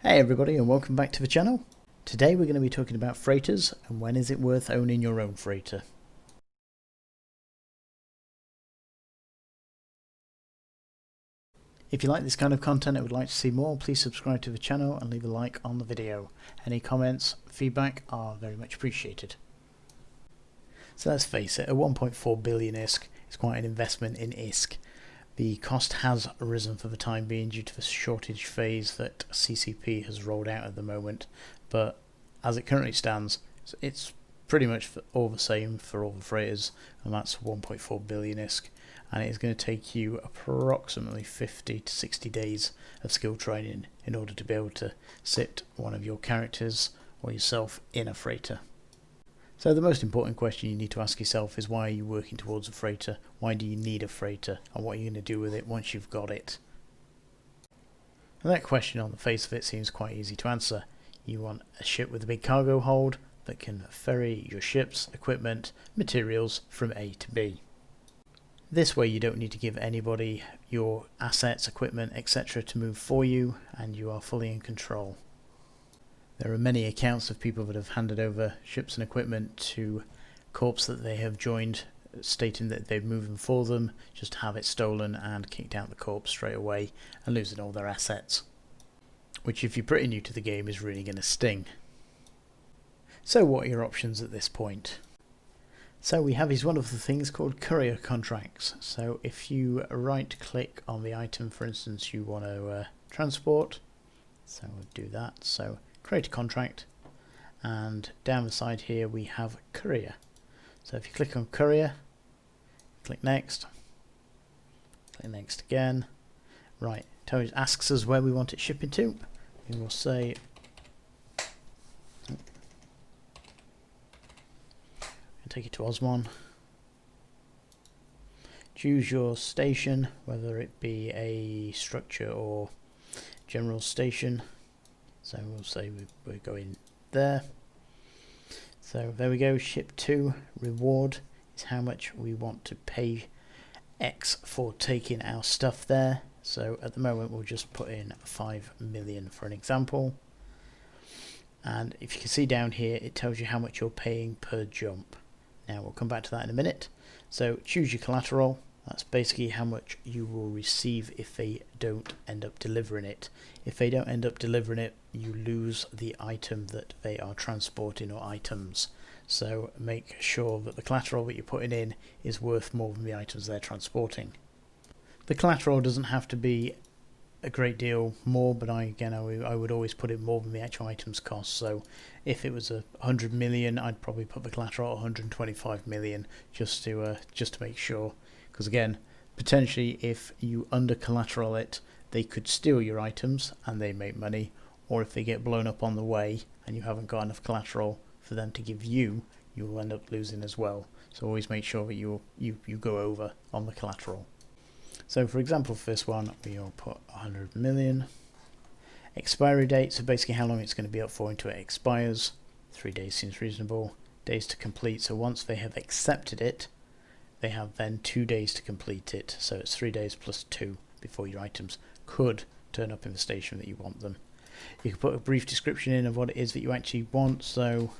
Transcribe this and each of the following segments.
Hey everybody, and welcome back to the channel. Today we're going to be talking about freighters and when is it worth owning your own freighter. If you like this kind of content and would like to see more, please subscribe to the channel and leave a like on the video. Any comments, feedback are very much appreciated. So let's face it, a 1.4 billion ISK is quite an investment in ISK. The cost has risen for the time being due to the shortage phase that CCP has rolled out at the moment, but as it currently stands, it's pretty much all the same for all the freighters, and that's 1.4 billion ISK, and it is going to take you approximately 50 to 60 days of skill training in order to be able to sit one of your characters or yourself in a freighter. So the most important question you need to ask yourself is, why are you working towards a freighter? Why do you need a freighter? And what are you going to do with it once you've got it? And that question on the face of it seems quite easy to answer. You want a ship with a big cargo hold that can ferry your ship's equipment, materials from A to B. This way you don't need to give anybody your assets, equipment, etc. to move for you, and you are fully in control. There are many accounts of people that have handed over ships and equipment to corps that they have joined, stating that they've moved them for them, just to have it stolen and kicked out the corps straight away and losing all their assets. Which, if you're pretty new to the game, is really going to sting. So what are your options at this point? So we have these wonderful things called Courier Contracts. So if you right click on the item, for instance, you want to transport, so we'll do that. So create a contract, and down the side here we have Courier. So if you click on Courier, click next again, right, asks us where we want it shipping to. We will say take it to Osmon. Choose your station, whether it be a structure or general station. So we'll say we're going there. So there we go, ship to. Reward is how much we want to pay X for taking our stuff there. So at the moment we'll just put in 5 million for an example. And if you can see down here, it tells you how much you're paying per jump. Now we'll come back to that in a minute. So choose your collateral. That's basically how much you will receive if they don't end up delivering it. If they don't end up delivering it, you lose the item that they are transporting, or items. So make sure that the collateral that you're putting in is worth more than the items they're transporting. The collateral doesn't have to be a great deal more, but I would always put it more than the actual items cost. So if it was 100 million, I'd probably put the collateral at 125 million just to make sure. Because again, potentially if you under collateral it, they could steal your items and they make money, or if they get blown up on the way and you haven't got enough collateral for them to give you, you will end up losing as well. So always make sure that you go over on the collateral. So for example, for this one, we'll put 100 million. Expiry date, so basically how long it's going to be up for until it expires. 3 days seems reasonable. Days to complete, so once they have accepted it, they have then 2 days to complete it, so it's 3 days plus 2 before your items could turn up in the station that you want them. You can put a brief description in of what it is that you actually want, so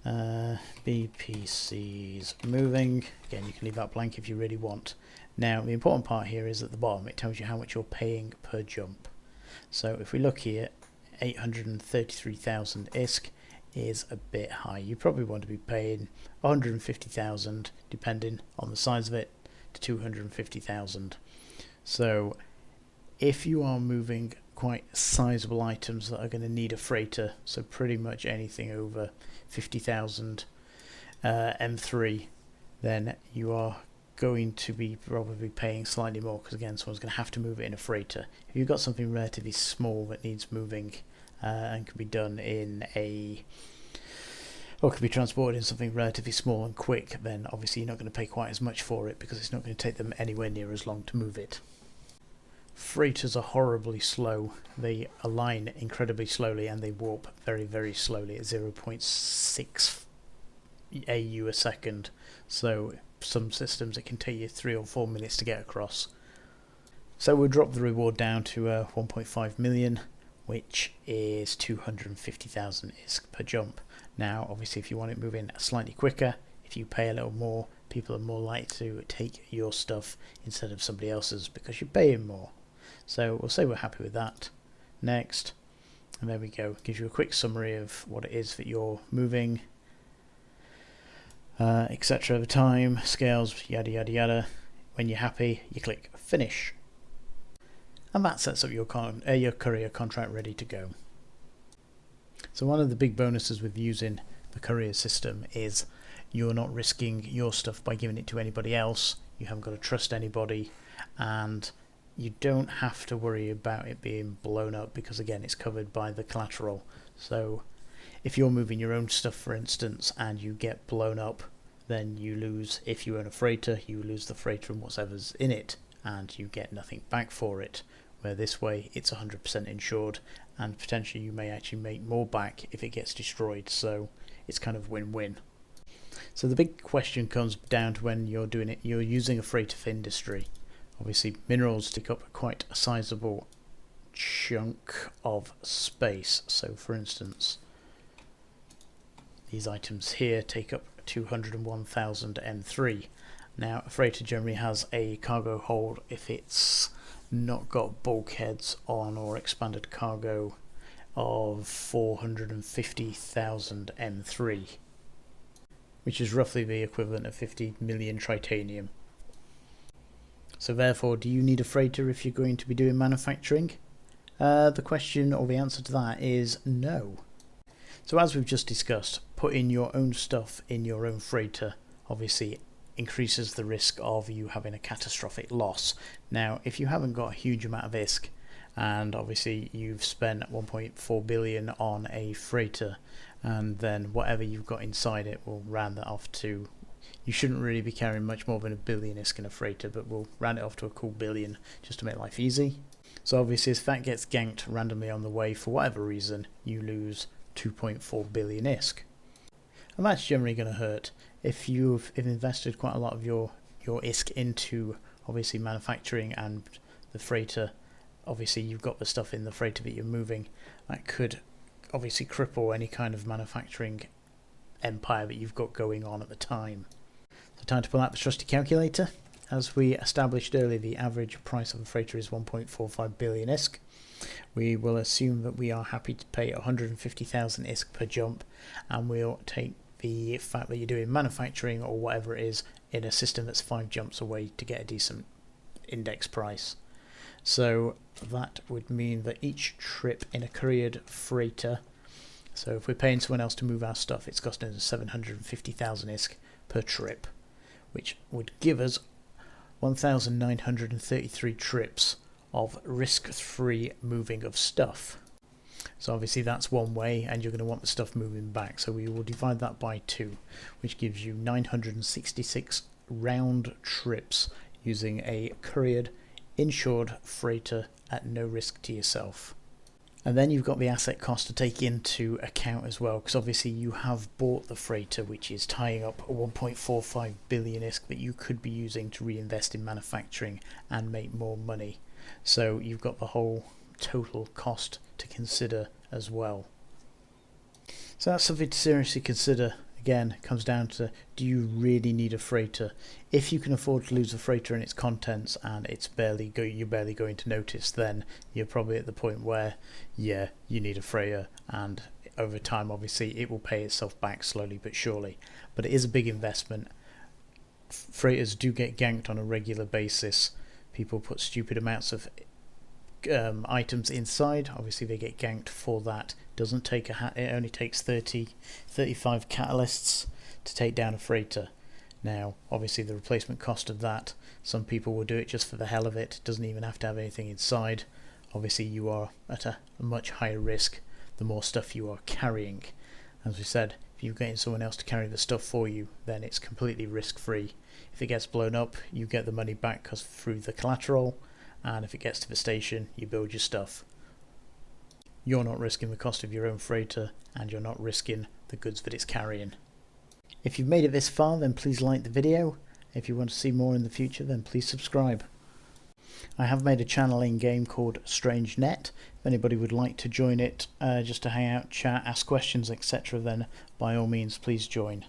BPC's moving. Again, you can leave that blank if you really want. Now the important part here is at the bottom, it tells you how much you're paying per jump. So if we look here, 833,000 ISK is a bit high. You probably want to be paying 150,000, depending on the size of it, to 250,000. So if you are moving quite sizable items that are going to need a freighter, so pretty much anything over 50,000 M3, then you are going to be probably paying slightly more, because again, someone's going to have to move it in a freighter. If you've got something relatively small that needs moving and can be done in or can be transported in something relatively small and quick, then obviously you're not going to pay quite as much for it, because it's not going to take them anywhere near as long to move it. Freighters are horribly slow. They align incredibly slowly and they warp very, very slowly at 0.6 AU a second. So some systems it can take you 3 or 4 minutes to get across. So we'll drop the reward down to 1.5 million. which is 250,000 ISK per jump. Now obviously if you want it moving slightly quicker, if you pay a little more, people are more likely to take your stuff instead of somebody else's because you're paying more. So we'll say we're happy with that. Next, and there we go. Gives you a quick summary of what it is that you're moving, etc. over time, scales, yada yada yada. When you're happy, you click finish, and that sets up your courier contract ready to go. So one of the big bonuses with using the courier system is you're not risking your stuff by giving it to anybody else. You haven't got to trust anybody, and you don't have to worry about it being blown up because again it's covered by the collateral. So if you're moving your own stuff, for instance, and you get blown up, then you lose. If you own a freighter, you lose the freighter and whatever's in it, and you get nothing back for it, where this way it's 100% insured, and potentially you may actually make more back if it gets destroyed. So it's kind of win-win. So the big question comes down to when you're doing it, you're using a freighter for industry. Obviously minerals take up quite a sizable chunk of space. So for instance, these items here take up 201,000 M3. Now a freighter generally has a cargo hold, if it's not got bulkheads on or expanded cargo, of 450,000 M3, which is roughly the equivalent of 50 million titanium. So therefore, do you need a freighter if you're going to be doing manufacturing? The question or the answer to that is no. So as we've just discussed, putting your own stuff in your own freighter obviously increases the risk of you having a catastrophic loss. Now, if you haven't got a huge amount of ISK, and obviously you've spent 1.4 billion on a freighter, and then whatever you've got inside it will round that off to, you shouldn't really be carrying much more than a billion ISK in a freighter, but we'll round it off to a cool billion just to make life easy. So obviously if that gets ganked randomly on the way for whatever reason, you lose 2.4 billion ISK. And that's generally going to hurt. If you've invested quite a lot of your ISK into obviously manufacturing and the freighter, obviously you've got the stuff in the freighter that you're moving, that could obviously cripple any kind of manufacturing empire that you've got going on at the time. So time to pull out the trusty calculator. As we established earlier, the average price of a freighter is 1.45 billion ISK. We will assume that we are happy to pay 150,000 ISK per jump, and we'll take the fact that you're doing manufacturing or whatever it is in a system that's 5 jumps away to get a decent index price. So that would mean that each trip in a couriered freighter, so if we're paying someone else to move our stuff, it's costing us 750,000 ISK per trip, which would give us 1,933 trips of risk-free moving of stuff. So obviously that's one way, and you're going to want the stuff moving back, so we will divide that by 2, which gives you 966 round trips using a couriered insured freighter at no risk to yourself. And then you've got the asset cost to take into account as well, because obviously you have bought the freighter, which is tying up 1.45 billion ISK that you could be using to reinvest in manufacturing and make more money. So you've got the whole total cost to consider as well. So that's something to seriously consider. Again, it comes down to, do you really need a freighter? If you can afford to lose a freighter and its contents and you're barely going to notice, then you're probably at the point where, yeah, you need a freighter, and over time obviously it will pay itself back slowly but surely. But it is a big investment. Freighters do get ganked on a regular basis. People put stupid amounts of items inside. Obviously they get ganked for that. Doesn't take it only takes 35 catalysts to take down a freighter. Now obviously the replacement cost of that, some people will do it just for the hell of it. Doesn't even have to have anything inside. Obviously you are at a much higher risk the more stuff you are carrying. As we said, if you're getting someone else to carry the stuff for you, then it's completely risk free. If it gets blown up, you get the money back through the collateral, and if it gets to the station, you build your stuff. You're not risking the cost of your own freighter, and you're not risking the goods that it's carrying. If you've made it this far, then please like the video. If you want to see more in the future, then please subscribe. I have made a channel in game called Strange Net. If anybody would like to join it just to hang out, chat, ask questions, etc., then by all means please join.